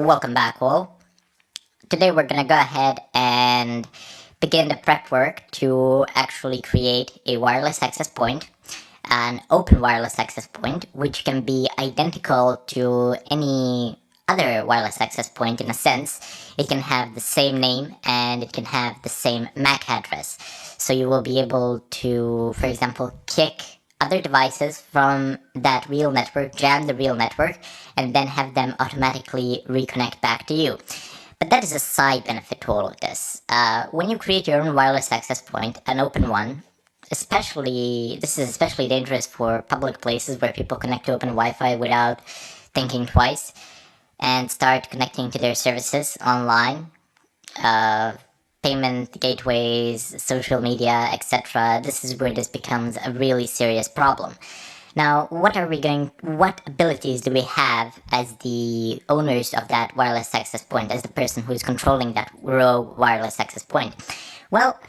Welcome back, all. Today we're gonna go ahead and begin the prep work to actually create a wireless access point, an open wireless access point, which can be identical to any other wireless access point in a sense. It can have the same name and it can have the same MAC address. So you will be able to, for example, kick other devices from that real network, jam the real network, and then have them automatically reconnect back to you. But that is a side benefit to all of this. When you create your own wireless access point, an open one, this is especially dangerous for public places where people connect to open Wi-Fi without thinking twice and start connecting to their services online, payment gateways, social media, etc. This is where this becomes a really serious problem. Now, what abilities do we have as the owners of that wireless access point, as the person who is controlling that raw wireless access point? Well,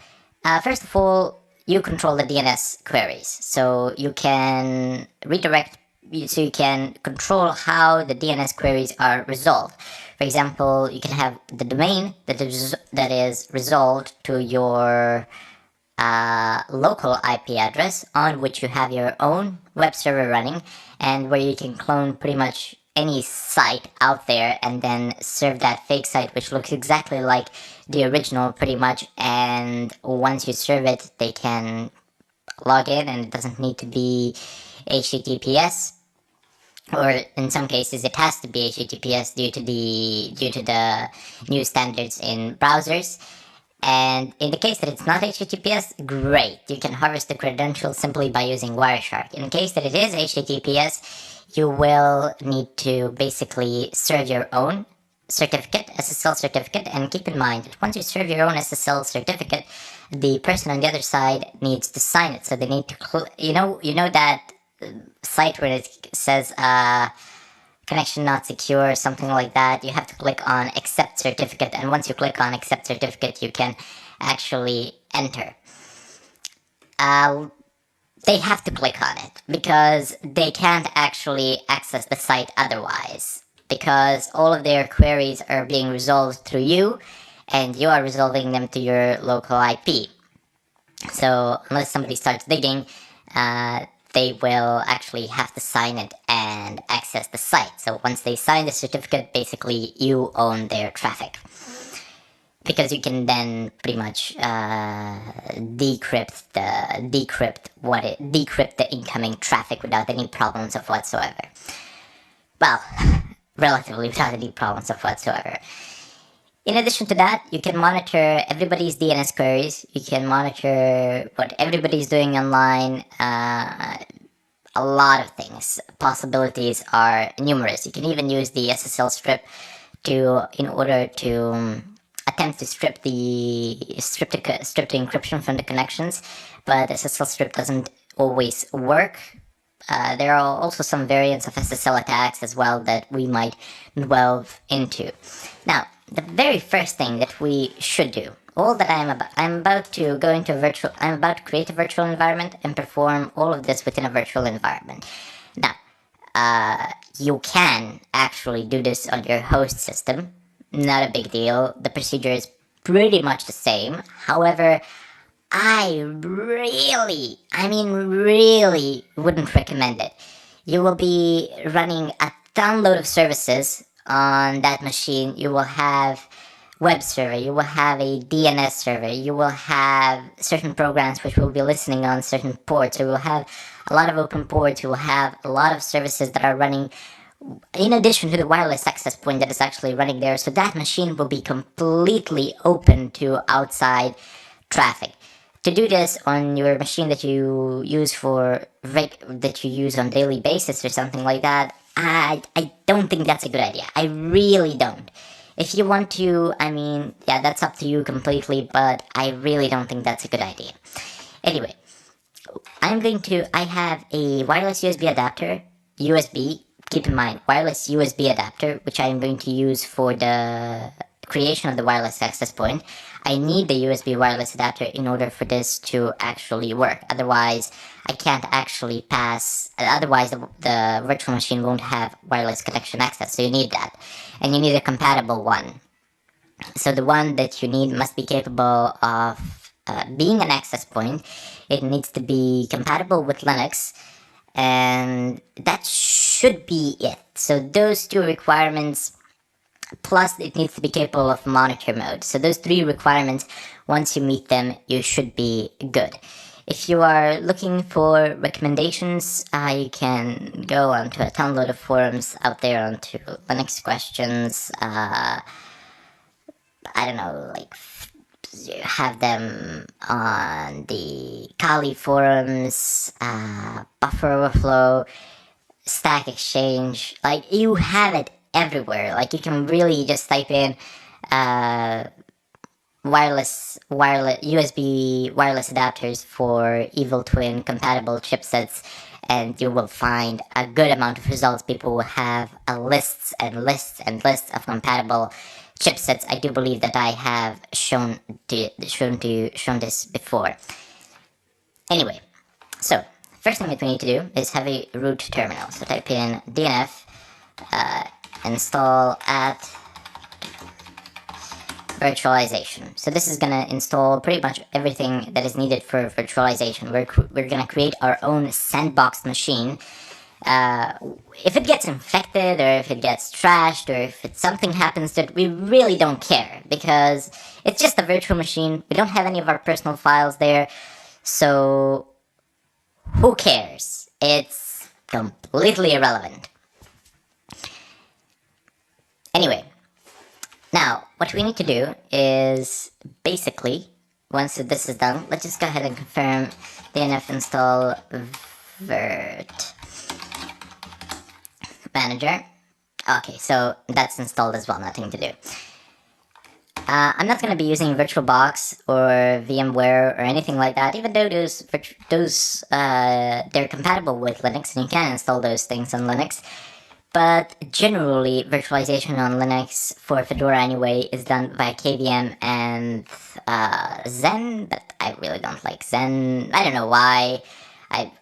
first of all, you control the DNS queries. So you can you can control how the DNS queries are resolved. For example, you can have the domain that is resolved to your local IP address on which you have your own web server running, and where you can clone pretty much any site out there and then serve that fake site which looks exactly like the original pretty much, and once you serve it they can log in and it doesn't need to be HTTPS, or in some cases it has to be HTTPS due to the new standards in browsers. And in the case that it's not HTTPS, great, you can harvest the credentials simply by using Wireshark. In the case that it is HTTPS, you will need to basically serve your own certificate, SSL certificate, and keep in mind that once you serve your own SSL certificate, the person on the other side needs to sign it. So they need to, you know that site where it says connection not secure, something like that. You have to click on accept certificate, and once you click on accept certificate, you can actually enter. They have to click on it because they can't actually access the site otherwise, because all of their queries are being resolved through you and you are resolving them to your local IP. So unless somebody starts digging, they will actually have to sign it and access the site. So once they sign the certificate, basically you own their traffic, because you can then pretty much decrypt the incoming traffic without any problems of whatsoever. Well, relatively without any problems of whatsoever. In addition to that, you can monitor everybody's DNS queries. You can monitor what everybody's doing online. A lot of things. Possibilities are numerous. You can even use the SSL strip in order to attempt to strip the encryption from the connections, but SSL strip doesn't always work. There are also some variants of SSL attacks as well that we might delve into. Now, the very first thing that we should do, I'm about to create a virtual environment and perform all of this within a virtual environment. Now, you can actually do this on your host system. Not a big deal. The procedure is pretty much the same. However, I really wouldn't recommend it. You will be running a download of services on that machine. You will have web server, you will have a DNS server, you will have certain programs which will be listening on certain ports, you will have a lot of open ports, you will have a lot of services that are running in addition to the wireless access point that is actually running there. So that machine will be completely open to outside traffic. To do this on your machine that you use on daily basis or something like that, I don't think that's a good idea. I really don't. If you want to, that's up to you completely, but I really don't think that's a good idea. Anyway, I have a wireless USB adapter, keep in mind, wireless USB adapter, which I'm going to use for the creation of the wireless access point. I need the USB wireless adapter in order for this to actually work. Otherwise, I can't actually pass. Otherwise, the virtual machine won't have wireless connection access. So you need that, and you need a compatible one. So the one that you need must be capable of being an access point. It needs to be compatible with Linux, and that should be it. So those two requirements, plus it needs to be capable of monitor mode. So those three requirements, once you meet them, you should be good. If you are looking for recommendations, you can go onto a ton load of forums out there onto Linux questions. I don't know, like have them on the Kali forums, Buffer Overflow, Stack Exchange. Like, you have it everywhere. Like, you can really just type in wireless USB wireless adapters for Evil Twin compatible chipsets, and you will find a good amount of results. People will have lists and lists and lists of compatible chipsets. I do believe that I have shown this before. Anyway, so first thing that we need to do is have a root terminal. So type in dnf install at virtualization. So this is gonna install pretty much everything that is needed for virtualization. We're gonna create our own sandboxed machine. If it gets infected, or if it gets trashed, or if something happens to it, we really don't care, because it's just a virtual machine. We don't have any of our personal files there, so who cares? It's completely irrelevant. Anyway, now what we need to do is basically, once this is done, let's just go ahead and confirm dnf install virt manager. Okay, so that's installed as well, nothing to do. I'm not going to be using VirtualBox or VMware or anything like that, even though they're compatible with Linux and you can install those things on Linux. But generally, virtualization on Linux for Fedora anyway is done via KVM and Zen, but I really don't like Zen. I don't know why. I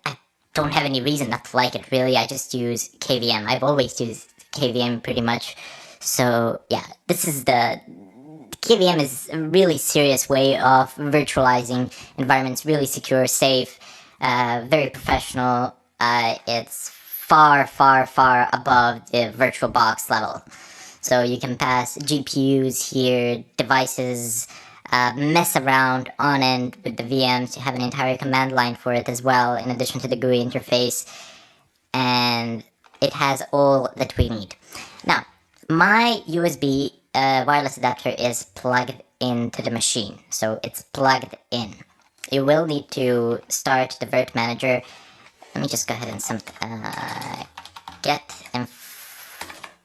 don't have any reason not to like it, really. I just use KVM. I've always used KVM pretty much. So yeah, KVM is a really serious way of virtualizing environments, really secure, safe, very professional. It's far, far, far above the VirtualBox level. So you can pass GPUs here, devices, mess around on end with the VMs. You have an entire command line for it as well, in addition to the GUI interface. And it has all that we need. Now, my USB wireless adapter is plugged into the machine. So it's plugged in. You will need to start the Virt manager. Let me just go ahead and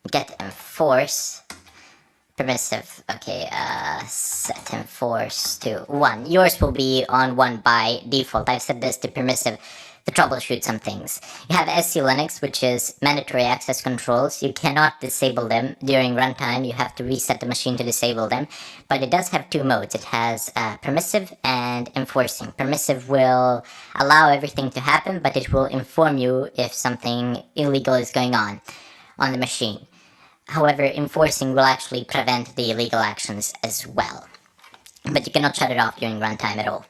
get enforce permissive. Okay, set enforce to 1. Yours will be on 1 by default. I've set this to permissive to troubleshoot some things. You have SC Linux, which is mandatory access controls. You cannot disable them during runtime. You have to reset the machine to disable them. But it does have 2 modes. It has permissive and enforcing. Permissive will allow everything to happen, but it will inform you if something illegal is going on the machine. However, enforcing will actually prevent the illegal actions as well. But you cannot shut it off during runtime at all.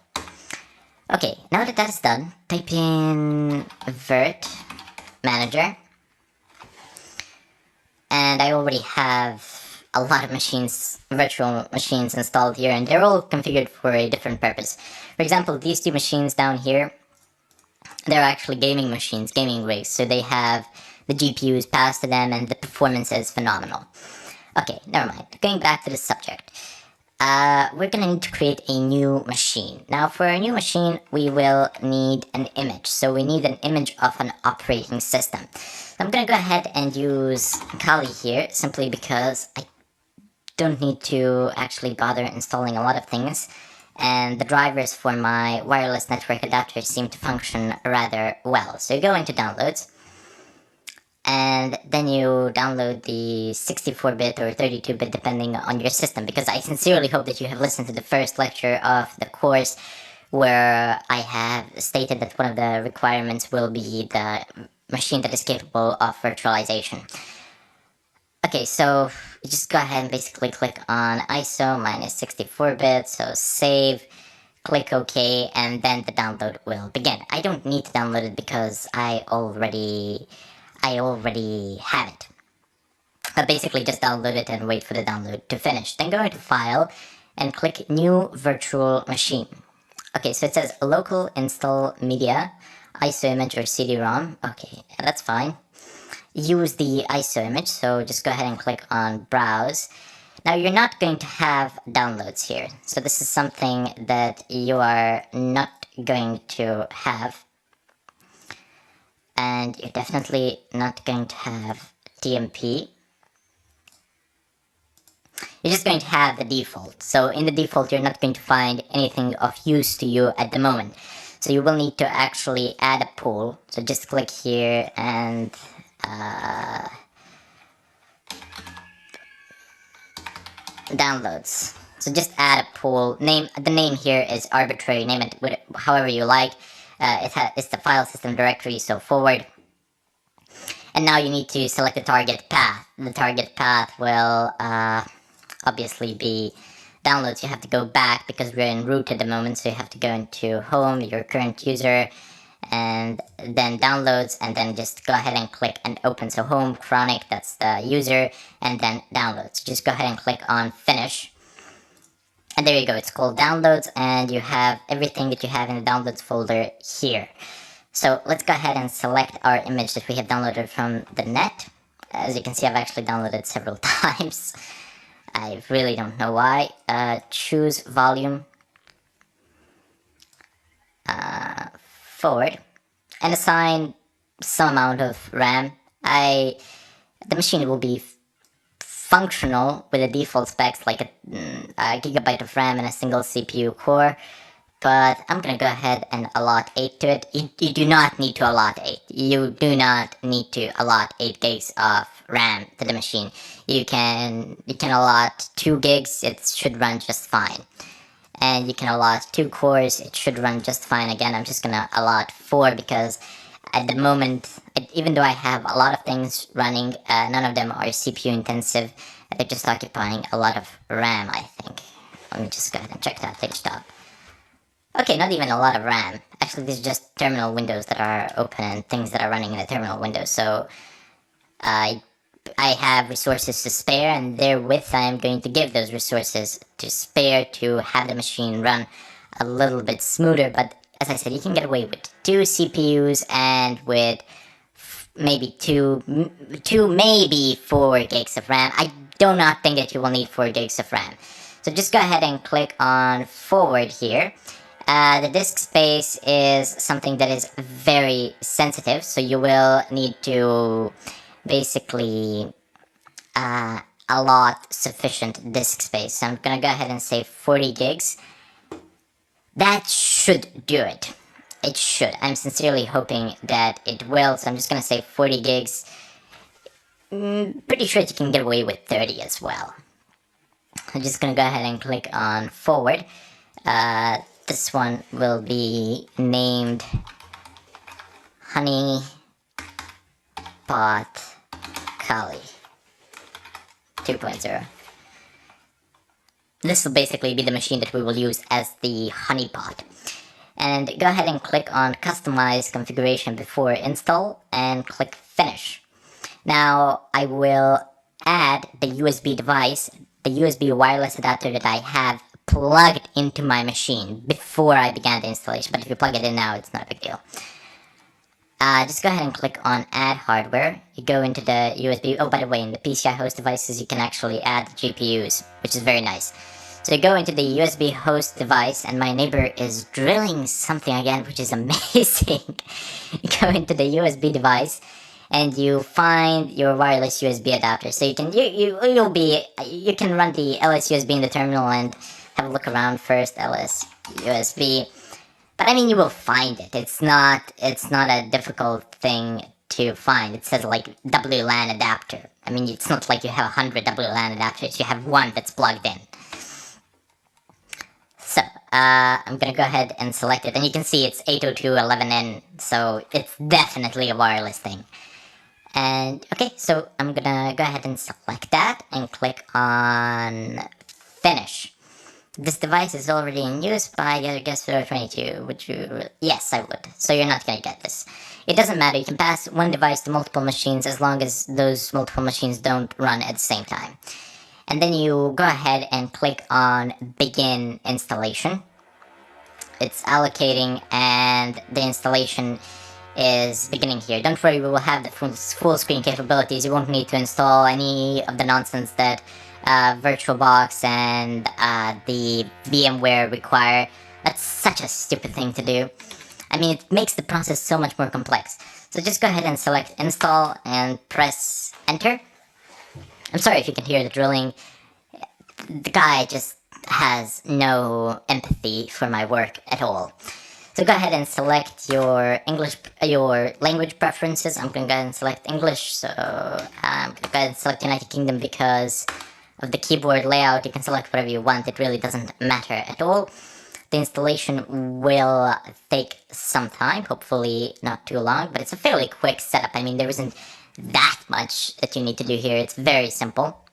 Okay, now that that's done, type in Virt manager. And I already have a lot of virtual machines installed here, and they're all configured for a different purpose. For example, these 2 machines down here, they're actually gaming machines, gaming rigs, so they have the GPUs passed to them and the performance is phenomenal. Okay, never mind. Going back to the subject. We're gonna need to create a new machine. Now, for a new machine, we will need an image. So we need an image of an operating system. So I'm gonna go ahead and use Kali here, simply because I don't need to actually bother installing a lot of things. And the drivers for my wireless network adapter seem to function rather well. So you go into downloads. and then you download the 64-bit or 32-bit depending on your system, because I sincerely hope that you have listened to the first lecture of the course where I have stated that one of the requirements will be the machine that is capable of virtualization. Okay, so just go ahead and basically click on ISO minus 64-bit, so save, click OK, and then the download will begin. I don't need to download it because I already have it. I basically just download it and wait for the download to finish. Then go into File and click New Virtual Machine. Okay, so it says local install media, ISO image or CD-ROM. Okay, that's fine. Use the ISO image, so just go ahead and click on Browse. Now you're not going to have downloads here, so this is something that you are not going to have. And you're definitely not going to have TMP. You're just going to have the default. So in the default, you're not going to find anything of use to you at the moment. So you will need to actually add a pool. So just click here and downloads. So just add a pool. The name here is arbitrary. Name it however you like. It's the file system directory, so forward. And now you need to select the target path. The target path will obviously be downloads. You have to go back because we're in root at the moment, so you have to go into home, your current user, and then downloads, and then just go ahead and click and open. So home, chronic, that's the user, and then downloads. Just go ahead and click on finish. And there you go, it's called downloads, and you have everything that you have in the downloads folder here. So let's go ahead and select our image that we have downloaded from the net. As you can see, I've actually downloaded several times. I really don't know why. Choose volume, forward, and assign some amount of RAM. The machine will be functional with the default specs like a gigabyte of RAM and a single CPU core, but I'm gonna go ahead and allot 8 to it. You do not need to allot 8. You do not need to allot 8 gigs of RAM to the machine. You can allot 2 gigs, it should run just fine. And you can allot 2 cores, it should run just fine. Again, I'm just gonna allot 4 because at the moment, even though I have a lot of things running, none of them are CPU intensive. They're just occupying a lot of RAM, I think. Let me just go ahead and check that page top. Okay, not even a lot of RAM. Actually, these are just terminal windows that are open and things that are running in the terminal window. So I have resources to spare, and therewith I am going to give those resources to spare to have the machine run a little bit smoother. But as I said, you can get away with 2 CPUs and with maybe two, maybe 4 gigs of RAM. I do not think that you will need 4 gigs of RAM. So just go ahead and click on forward here. The disk space is something that is very sensitive, so you will need to basically allot sufficient disk space. So I'm gonna go ahead and say 40 gigs. That should do it. It should. I'm sincerely hoping that it will, so I'm just gonna say 40 gigs. Pretty sure you can get away with 30 as well. I'm just gonna go ahead and click on forward. This one will be named Honey Pot Kali 2.0. This will basically be the machine that we will use as the honeypot. And go ahead and click on Customize Configuration before install and click Finish. Now I will add the USB device, the USB wireless adapter that I have plugged into my machine before I began the installation. But if you plug it in now, it's not a big deal. Just go ahead and click on Add Hardware. You go into the USB. Oh, by the way, in the PCI host devices, you can actually add GPUs, which is very nice. So you go into the USB host device, and my neighbor is drilling something again, which is amazing. You go into the USB device, and you find your wireless USB adapter. So you can you can run the LS USB in the terminal and have a look around first. LS USB. But I mean, you will find it. It's not a difficult thing to find. It says like WLAN adapter. I mean, it's not like you have 100 WLAN adapters, you have one that's plugged in. So, I'm gonna go ahead and select it, and you can see it's 802.11n, so it's definitely a wireless thing. And, okay, so I'm gonna go ahead and select that, and click on Finish. This device is already in use by the other guest 22. Would you? Yes, I would. So you're not gonna get this. It doesn't matter. You can pass one device to multiple machines as long as those multiple machines don't run at the same time. And then you go ahead and click on Begin Installation. It's allocating, and the installation is beginning here. Don't worry, we will have the full screen capabilities. You won't need to install any of the nonsense that VirtualBox and the VMware require. That's such a stupid thing to do. I mean, it makes the process so much more complex. So just go ahead and select Install and press Enter. I'm sorry if you can hear the drilling. The guy just has no empathy for my work at all. So go ahead and select your language preferences. I'm going to go ahead and select English. So I'm going to go ahead and select United Kingdom because of the keyboard layout. You can select whatever you want. It really doesn't matter at all. The installation will take some time, hopefully not too long, but it's a fairly quick setup. I mean, there isn't that much that you need to do here. It's very simple.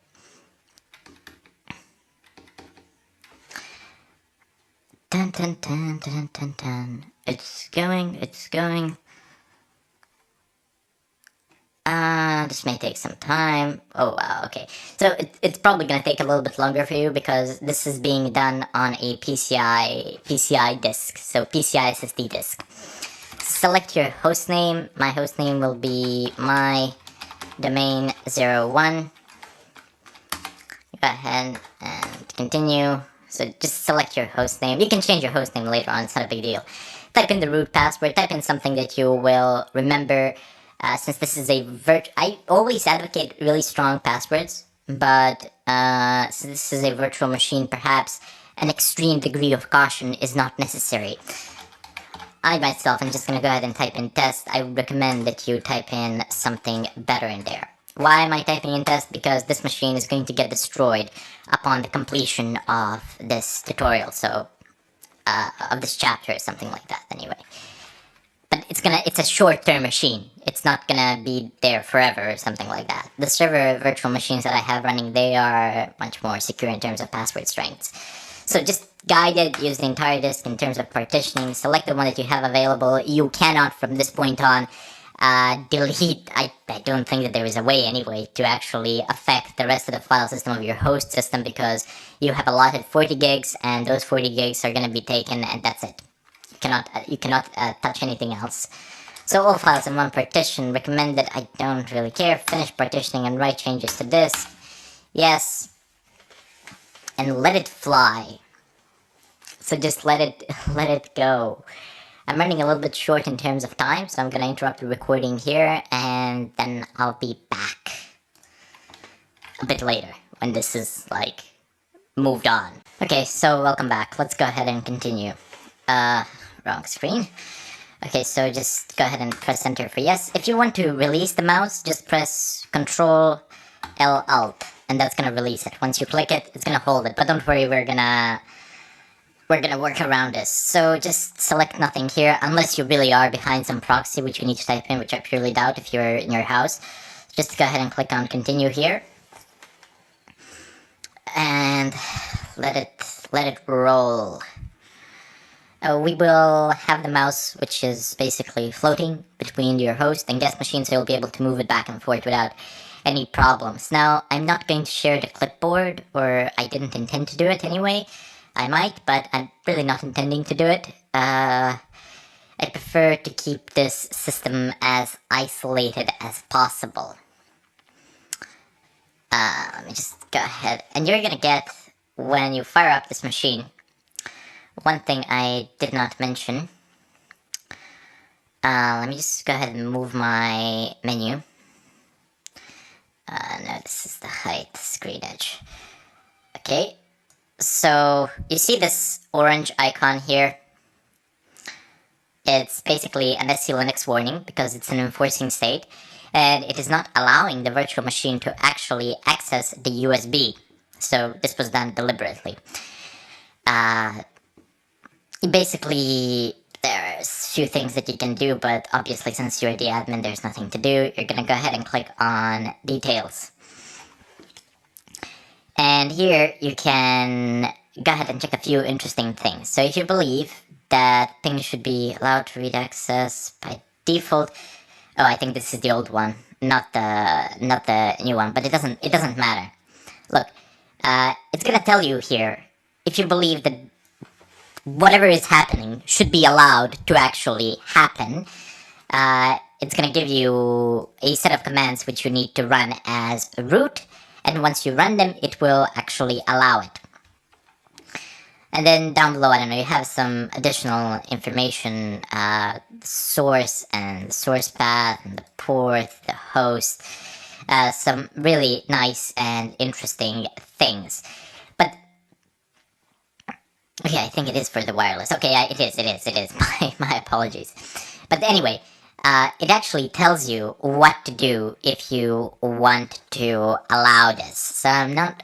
Dun dun dun dun dun dun. It's going. This may take some time. Oh wow, okay. So it's probably gonna take a little bit longer for you because this is being done on a PCI disk, so PCI SSD disk. Select your hostname. My hostname will be my domain 01. Go ahead and continue. So just select your hostname. You can change your hostname later on, it's not a big deal. Type in the root password, type in something that you will remember. Since this is I always advocate really strong passwords, but since this is a virtual machine, perhaps an extreme degree of caution is not necessary. I myself am just gonna go ahead and type in test. I would recommend that you type in something better in there. Why am I typing in test? Because this machine is going to get destroyed upon the completion of this tutorial, so, of this chapter or something like that, anyway. But it's a short-term machine. It's not gonna be there forever or something like that. The server virtual machines that I have running, they are much more secure in terms of password strengths. So just guide it, use the entire disk in terms of partitioning, select the one that you have available. You cannot, from this point on, delete. I don't think that there is a way anyway to actually affect the rest of the file system of your host system because you have allotted 40 gigs and those 40 gigs are going to be taken and that's it. You cannot touch anything else. So all files in one partition. Recommended. I don't really care. Finish partitioning and write changes to disk. Yes. And let it fly. So just let it go. I'm running a little bit short in terms of time, so I'm gonna interrupt the recording here, and then I'll be back a bit later when this is like moved on. Okay, so welcome back. Let's go ahead and continue. Wrong screen. Okay, so just go ahead and press enter for yes. If you want to release the mouse, just press Control L Alt, and that's gonna release it. Once you click it, it's gonna hold it. But don't worry, we're gonna work around this. So just select nothing here, unless you really are behind some proxy, which you need to type in, which I purely doubt if you're in your house. Just go ahead and click on continue here. And let it roll. We will have the mouse, which is basically floating between your host and guest machine, so you'll be able to move it back and forth without any problems. Now, I'm not going to share the clipboard, or I didn't intend to do it anyway. I might, but I'm really not intending to do it. I prefer to keep this system as isolated as possible. Let me just go ahead. And you're gonna get, when you fire up this machine, one thing I did not mention. Let me just go ahead and move my menu. No, this is the height screen edge. Okay. So, you see this orange icon here? It's basically an SC Linux warning because it's an enforcing state, and it is not allowing the virtual machine to actually access the USB. So this was done deliberately. Basically, there's a few things that you can do, but obviously since you're the admin, there's nothing to do. You're gonna go ahead and click on details. And here you can go ahead and check a few interesting things. So if you believe that things should be allowed to read access by default, oh, I think this is the old one, not the new one, but it doesn't matter. Look, it's gonna tell you here if you believe that whatever is happening should be allowed to actually happen. It's gonna give you a set of commands which you need to run as root, and once you run them, it will actually allow it. And then down below, I don't know, you have some additional information, source and source path, and the port, the host, some really nice and interesting things. But, okay, I think it is for the wireless. Okay, yeah, it is. My apologies. But anyway, it actually tells you what to do if you want to allow this. So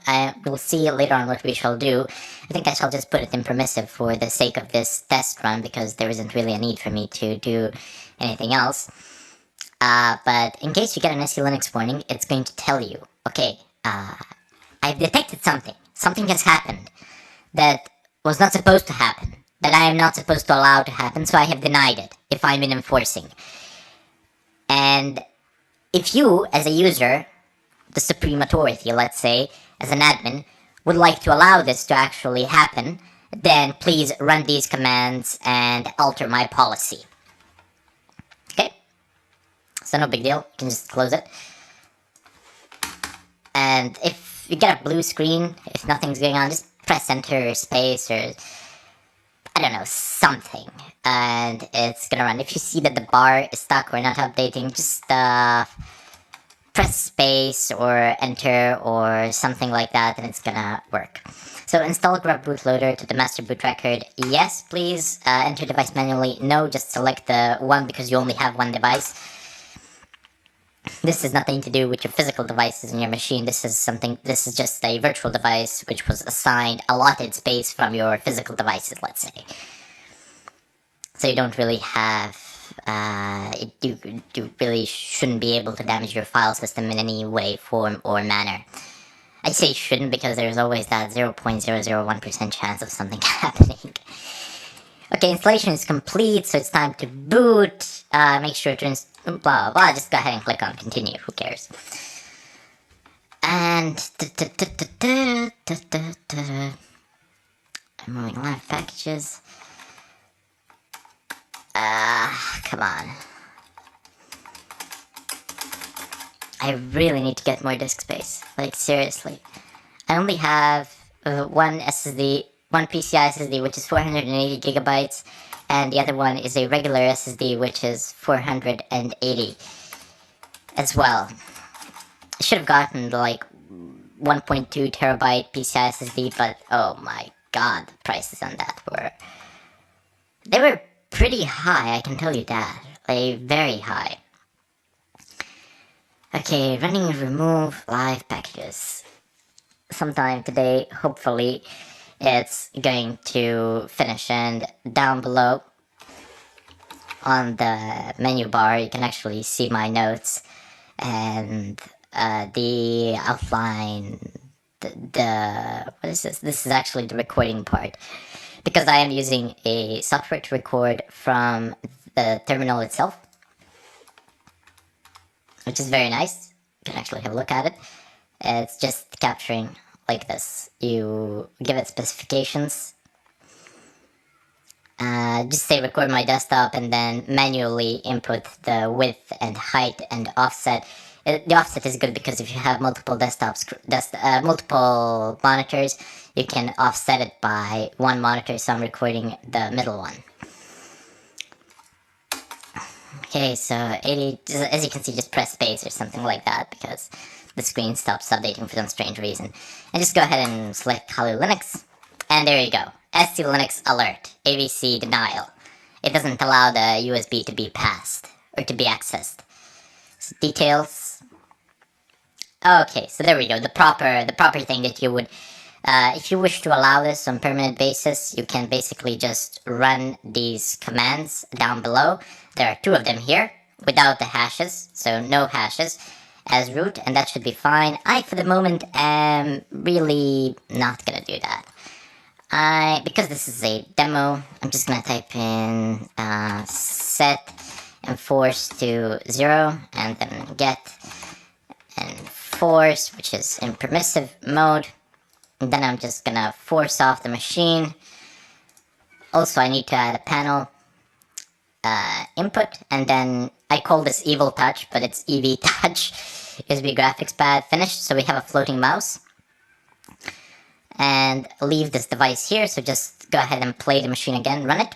we'll see later on what we shall do. I think I shall just put it in permissive for the sake of this test run because there isn't really a need for me to do anything else. But in case you get an SE Linux warning, it's going to tell you, okay, I've detected something. Something has happened that was not supposed to happen, that I am not supposed to allow to happen, so I have denied it if I'm in enforcing. And if you, as a user, the supreme authority, let's say, as an admin, would like to allow this to actually happen, then please run these commands and alter my policy. Okay? So no big deal, you can just close it. And if you get a blue screen, if nothing's going on, just press enter or space or I don't know, something, and it's gonna run. If you see that the bar is stuck or not updating, just press space or enter or something like that, and it's gonna work. So install grub bootloader to the master boot record. Yes, please. Enter device manually. No, just select the one because you only have one device. This has nothing to do with your physical devices in your machine. This is just a virtual device which was assigned allotted space from your physical devices, let's say. So you don't really have, you really shouldn't be able to damage your file system in any way, form, or manner. I say shouldn't because there's always that 0.001% chance of something happening. Okay, installation is complete, so it's time to boot. Make sure to blah, blah, blah. Just go ahead and click on continue. Who cares? And I'm moving live packages. Come on. I really need to get more disk space. Like, seriously. I only have one SSD, one PCI SSD, which is 480 gigabytes, and the other one is a regular SSD, which is 480 as well. I should have gotten like 1.2 terabyte PCI SSD, but oh my god, the prices on that they were pretty high, I can tell you that. Like, very high. Okay, running remove live packages. Sometime today, hopefully, it's going to finish, and down below on the menu bar you can actually see my notes and the outline, what is this? This is actually the recording part, because I am using a software to record from the terminal itself, which is very nice. You can actually have a look at it. It's just capturing like this. You give it specifications. Just say record my desktop and then manually input the width and height and offset. The offset is good because if you have multiple multiple monitors, you can offset it by one monitor, so I'm recording the middle one. Okay, so 80, as you can see, just press space or something like that because the screen stops updating for some strange reason. And just go ahead and select Kali Linux, and there you go. SC Linux alert, AVC denial. it doesn't allow the USB to be passed or to be accessed. So details. Okay, so there we go. The proper thing that you would, if you wish to allow this on permanent basis, you can basically just run these commands down below. There are 2 of them here without the hashes, so no hashes as root, and that should be fine. I, for the moment, am really not gonna do that. Because this is a demo, I'm just gonna type in set enforce to 0, and then get enforce, which is in permissive mode. And then I'm just gonna force off the machine. Also, I need to add a panel input, and then I call this evil touch, but it's EV touch. USB graphics pad finished, so we have a floating mouse. And leave this device here, so just go ahead and play the machine again, run it.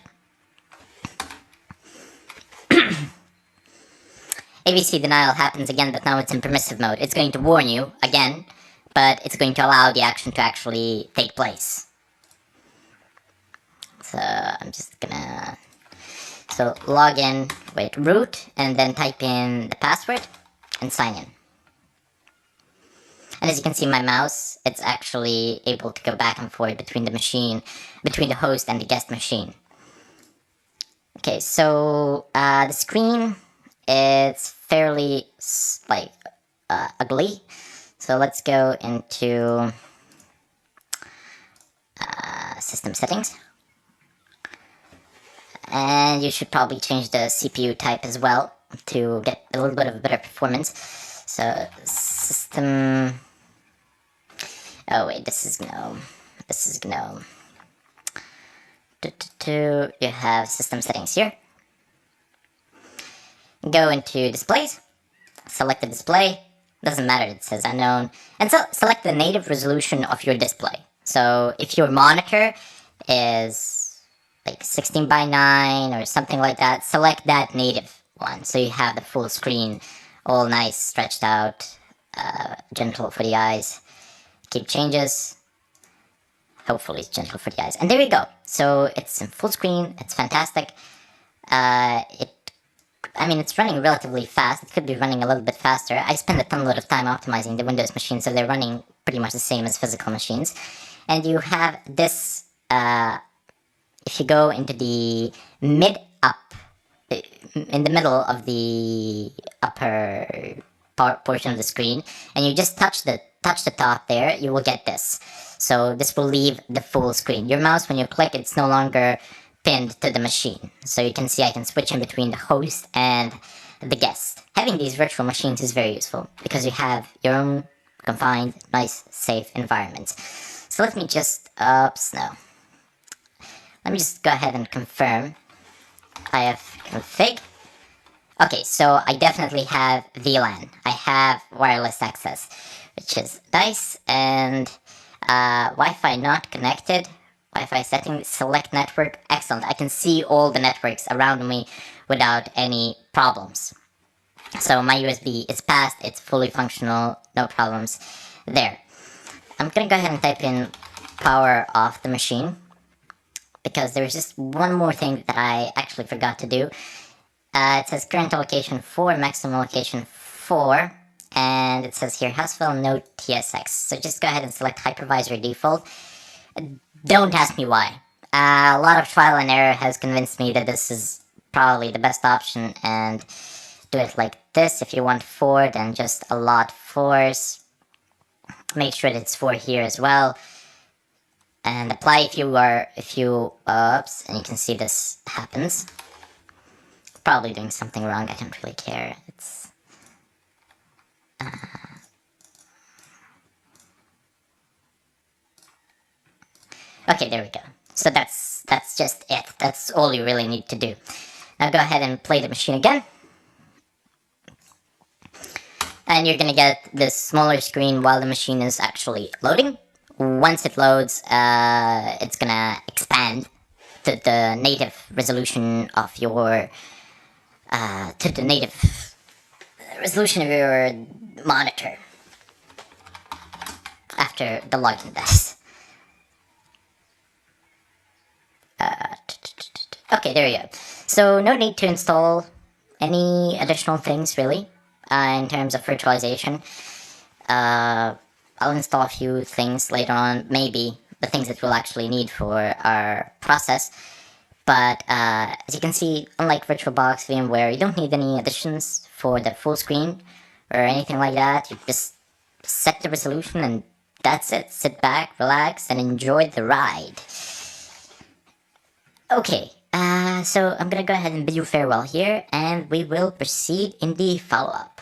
ABC denial happens again, but now it's in permissive mode. It's going to warn you again, but it's going to allow the action to actually take place. So I'm just gonna log in with root and then type in the password and sign in. And as you can see, my mouse, it's actually able to go back and forth between the host and the guest machine. Okay, so the screen, it's fairly ugly. So let's go into system settings. And you should probably change the CPU type as well to get a little bit of a better performance. So system... Oh wait, this is GNOME. You have system settings here. Go into displays. Select the display. Doesn't matter, it says unknown. And so select the native resolution of your display. So if your monitor is like 16 by 9 or something like that, select that native one. So you have the full screen, all nice, stretched out, gentle for the eyes. Keep changes. Hopefully it's gentle for the eyes. And there you go. So it's in full screen. It's fantastic. It's running relatively fast. It could be running a little bit faster. I spend a ton of time optimizing the Windows machines, so they're running pretty much the same as physical machines. And you have this, if you go into the in the middle of the upper portion of the screen, and you just touch the top there, you will get this. So this will leave the full screen. Your mouse, when you click, it's no longer pinned to the machine. So you can see I can switch in between the host and the guest. Having these virtual machines is very useful because you have your own confined, nice, safe environments. So let me just, let me just go ahead and confirm. ifconfig. Okay, so I definitely have VLAN. I have wireless access, which is nice, and Wi-Fi not connected. Wi-Fi settings, select network, excellent. I can see all the networks around me without any problems. So my USB is passed, it's fully functional, no problems there. I'm gonna go ahead and type in power off the machine, because there's just one more thing that I actually forgot to do. It says current allocation 4, maximum allocation 4, and it says here Haswell no TSX. So just go ahead and select hypervisor default. Don't ask me why. A lot of trial and error has convinced me that this is probably the best option, and do it like this. If you want 4, then just allot 4s. Make sure that it's 4 here as well. And apply if you, oops, and you can see this happens. Probably doing something wrong, I don't really care. It's, okay, there we go. So that's just it. That's all you really need to do. Now go ahead and play the machine again. And you're gonna get this smaller screen while the machine is actually loading. Once it loads, it's gonna expand to the native resolution of your, monitor after the login does. Okay, there you go. So no need to install any additional things really in terms of virtualization. I'll install a few things later on, maybe the things that we'll actually need for our process. But as you can see, unlike VirtualBox, VMware, you don't need any additions for the full screen or anything like that. You just set the resolution and that's it. Sit back, relax, and enjoy the ride. Okay, so I'm gonna go ahead and bid you farewell here, and we will proceed in the follow-up.